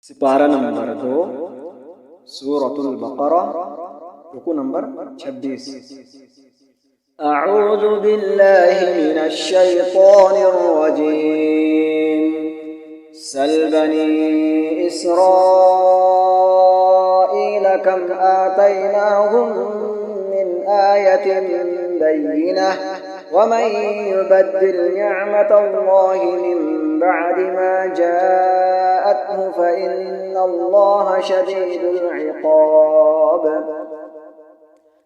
सिपारा नंबर 2 सूरतुल बकरा रुकू नंबर 26। अऊज़ु बिल्लाहि मिनश शैतानिर रजीम। सल बनी इस्राईल कम आतैनाहुम मिन आयतिन बय्यिनह वमन युबद्दिल निअमतल्लाहि मिन बअदि मा जाअतहु फ़इन्नल्लाह शदीदुल इक़ाब।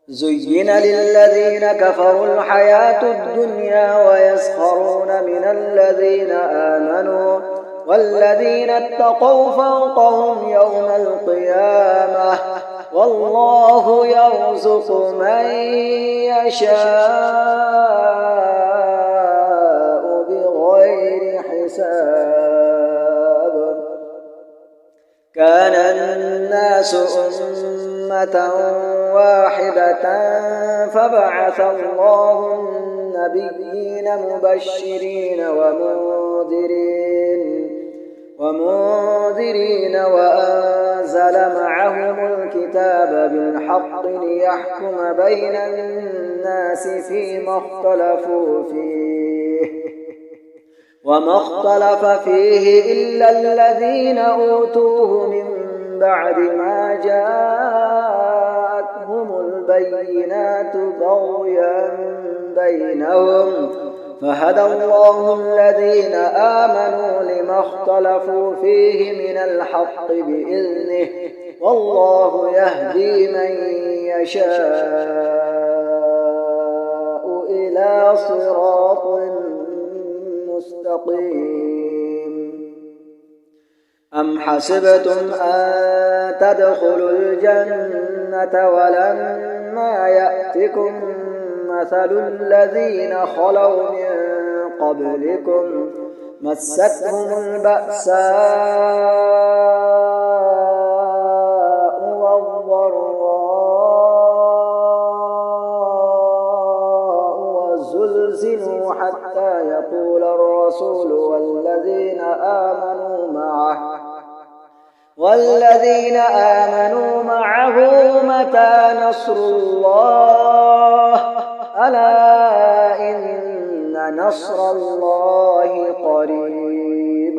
ज़ुय्यिन लिल्लज़ीन कफ़रुल हयातुद दुन्या वयस्ख़रून मिनल्लज़ीन आमनू वल्लज़ीन इत्तक़ौ फ़ौक़हुम यौमल क़ियामह वल्लाहु यर्ज़ुक़ु मन यशाअु बिग़ैरि हिसाब। कान अन्नासु उम्मतन वाहिदतन फबअथ अल्लाहु अन्नबिय्यीन मुबश्शिरीन वमुन्ज़िरीन वअनज़ल मअहुमुल किताब बिल्हक़्क़ि लियहकुम बैनन्नास फ़ीमा इख़्तलफ़ू फ़ीह वमा इख़्तलफ़ फ़ीह इल्ला الذين أوتوه من بعد ما جاءتهم البينات بغيا بينهم فهدى الله الذين آمنوا لما اختلفوا فيه من الحق بإذنه والله يهدي من يشاء إلى صراط مستقيم. أم حسبتم أن تدخلوا الجنة ولما يأتكم مثل الذين خلوا من قبلكم مستهم البأساء والضراء وزلزلوا حتى يقول الرسول والذين آمنوا معه متى نصر الله ألا إن نصر الله قريب.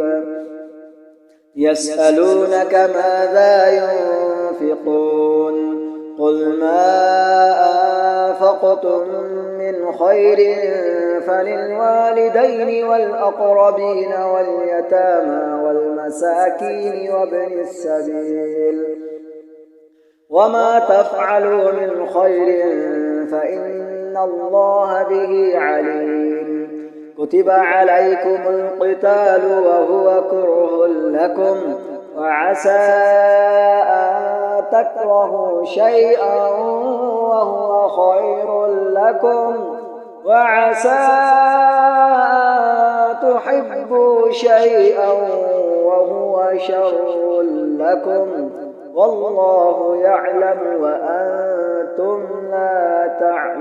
يسألونك ماذا ينفقون قل ما أنفقتم من خير فللوالدين والأقربين واليتامى والمساكين وابن السبيل وما تفعلوا من خير فإن الله به عليم. كتب عليكم القتال وهو كره لكم وعسى أن تكرهوا شيئا وهو خير لكم وعسى أن تحبوا شيئا وهو شر لكم والله يعلم وأنتم لا تعلمون.